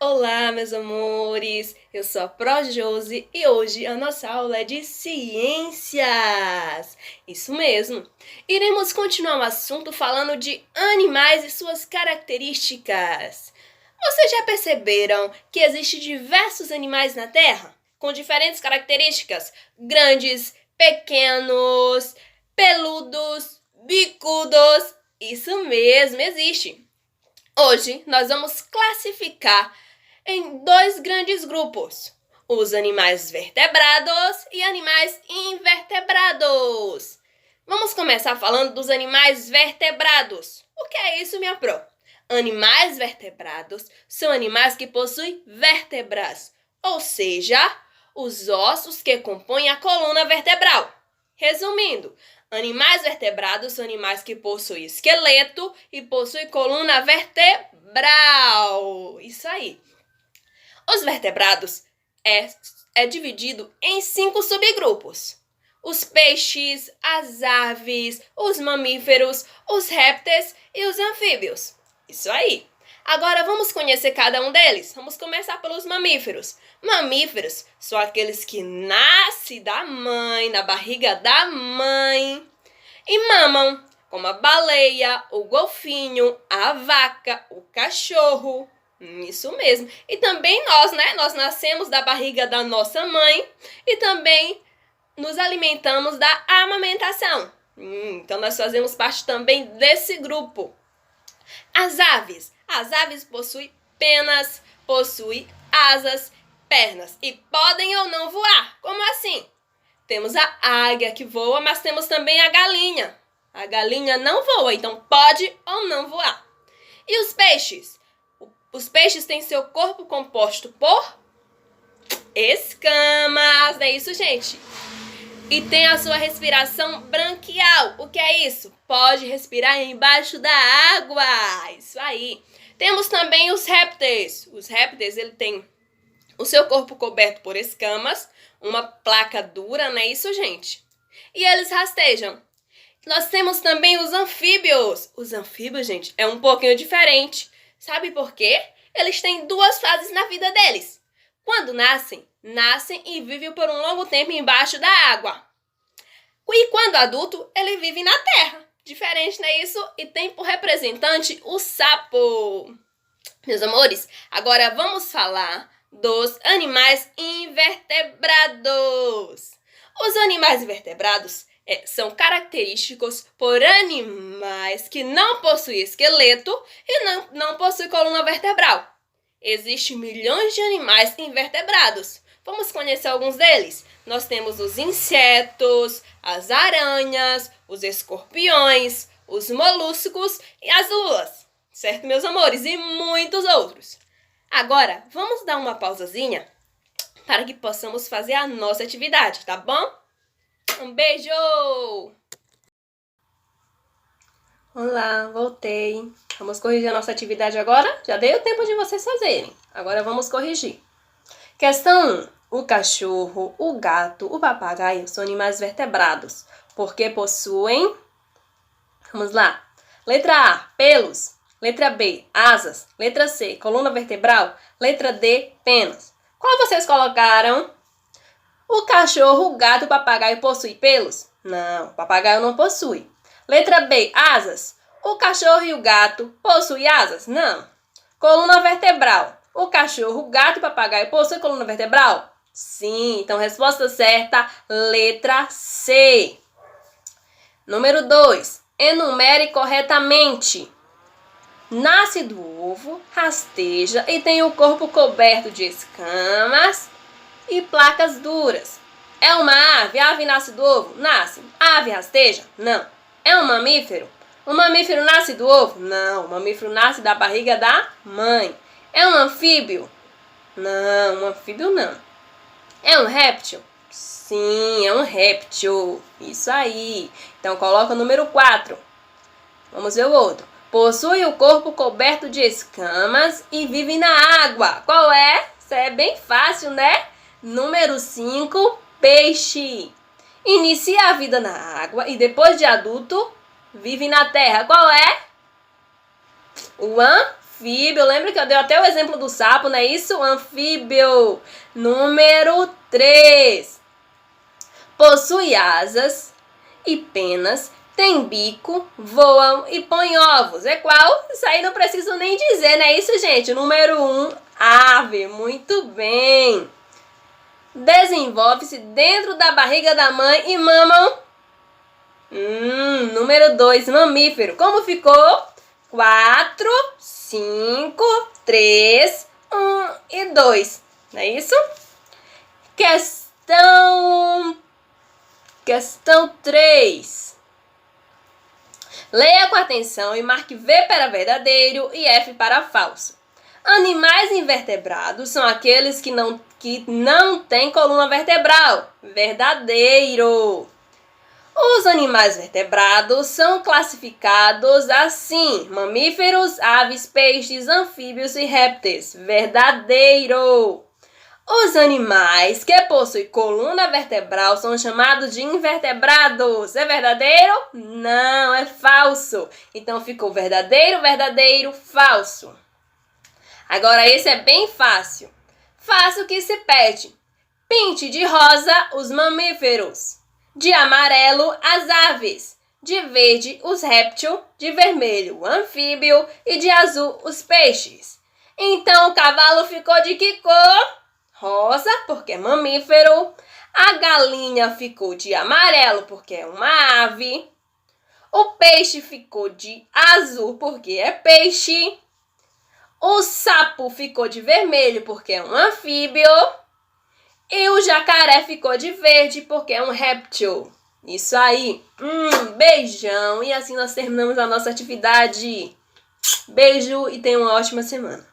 Olá, meus amores! Eu sou a Pro Josi e hoje a nossa aula é de ciências! Isso mesmo! Iremos continuar o assunto falando de animais e suas características. Vocês já perceberam que existem diversos animais na Terra com diferentes características? Grandes, pequenos, peludos, bicudos. Isso mesmo, existe! Hoje nós vamos classificar em dois grandes grupos: os animais vertebrados e animais invertebrados. Vamos começar falando dos animais vertebrados. O que é isso, minha pro? Animais vertebrados são animais que possuem vértebras, ou seja, os ossos que compõem a coluna vertebral. Resumindo, animais vertebrados são animais que possuem esqueleto e possuem coluna vertebral. Isso aí. Os vertebrados é dividido em 5 subgrupos: os peixes, as aves, os mamíferos, os répteis e os anfíbios. Isso aí. Agora vamos conhecer cada um deles. Vamos começar pelos mamíferos. Mamíferos são aqueles que nascem da mãe, na barriga da mãe, e mamam, como a baleia, o golfinho, a vaca, o cachorro. Isso mesmo. E também nós, né? Nós nascemos da barriga da nossa mãe e também nos alimentamos da amamentação. Então nós fazemos parte também desse grupo. As aves possuem penas, possuem asas, pernas e podem ou não voar. Como assim? Temos a águia que voa, mas temos também a galinha. A galinha não voa, então pode ou não voar. E os peixes? Os peixes têm seu corpo composto por escamas, não é isso, gente? E tem a sua respiração branquial. O que é isso? Pode respirar embaixo da água. Isso aí. Temos também os répteis. Os répteis, ele tem o seu corpo coberto por escamas, uma placa dura, não é isso, gente? E eles rastejam. Nós temos também os anfíbios. Os anfíbios, gente, é um pouquinho diferente. Sabe por quê? Eles têm 2 fases na vida deles. Quando nascem e vivem por um longo tempo embaixo da água. E quando adulto, ele vive na terra. Diferente, não é isso? E tem por representante o sapo. Meus amores, agora vamos falar dos animais invertebrados. Os animais invertebrados são característicos por animais que não possuem esqueleto e não possuem coluna vertebral. Existem milhões de animais invertebrados. Vamos conhecer alguns deles. Nós temos os insetos, as aranhas, os escorpiões, os moluscos e as lulas. Certo, meus amores? E muitos outros. Agora, vamos dar uma pausazinha para que possamos fazer a nossa atividade, tá bom? Um beijo! Olá, voltei. Vamos corrigir a nossa atividade agora? Já dei o tempo de vocês fazerem. Agora vamos corrigir. Questão 1. O cachorro, o gato, o papagaio são animais vertebrados, porque possuem... Vamos lá. Letra A, pelos. Letra B, asas. Letra C, coluna vertebral. Letra D, penas. Qual vocês colocaram? O cachorro, o gato e o papagaio possuem pelos? Não, o papagaio não possui. Letra B, asas. O cachorro e o gato possuem asas? Não. Coluna vertebral. O cachorro, o gato e o papagaio possuem coluna vertebral? Sim, então resposta certa, letra C. Número 2. Enumere corretamente. Nasce do ovo, rasteja e tem o corpo coberto de escamas e placas duras. É uma ave? A ave nasce do ovo? Nasce. A ave rasteja? Não. É um mamífero? O mamífero nasce do ovo? Não. O mamífero nasce da barriga da mãe. É um anfíbio? Não, um anfíbio não. É um réptil? Sim, é um réptil. Isso aí. Então coloca o número 4. Vamos ver o outro. Possui o corpo coberto de escamas e vive na água. Qual é? Isso é bem fácil, né? Número 5, peixe. Inicia a vida na água e depois de adulto, vive na terra. Qual é? O anfíbio. Lembra que eu dei até o exemplo do sapo, não é isso? Anfíbio. Número 3. Possui asas e penas, tem bico, voam e põe ovos. É qual? Isso aí não preciso nem dizer, não é isso, gente? Número 1, ave. Muito bem. Desenvolve-se dentro da barriga da mãe e mamam. Número 2, mamífero. Como ficou? 4, 5, 3, 1 e 2. Não é isso? Questão 3. Leia com atenção e marque V para verdadeiro e F para falso. Animais invertebrados são aqueles que não têm coluna vertebral. Verdadeiro. Os animais vertebrados são classificados assim: mamíferos, aves, peixes, anfíbios e répteis. Verdadeiro. Os animais que possuem coluna vertebral são chamados de invertebrados. É verdadeiro? Não, é falso. Então ficou verdadeiro, verdadeiro, falso. Agora esse é bem fácil. Faça o que se pede. Pinte de rosa os mamíferos, de amarelo as aves, de verde os répteis, de vermelho o anfíbio e de azul os peixes. Então o cavalo ficou de que cor? Rosa, porque é mamífero. A galinha ficou de amarelo, porque é uma ave. O peixe ficou de azul, porque é peixe. O sapo ficou de vermelho, porque é um anfíbio. E o jacaré ficou de verde, porque é um réptil. Isso aí. Beijão. E assim nós terminamos a nossa atividade. Beijo e tenha uma ótima semana.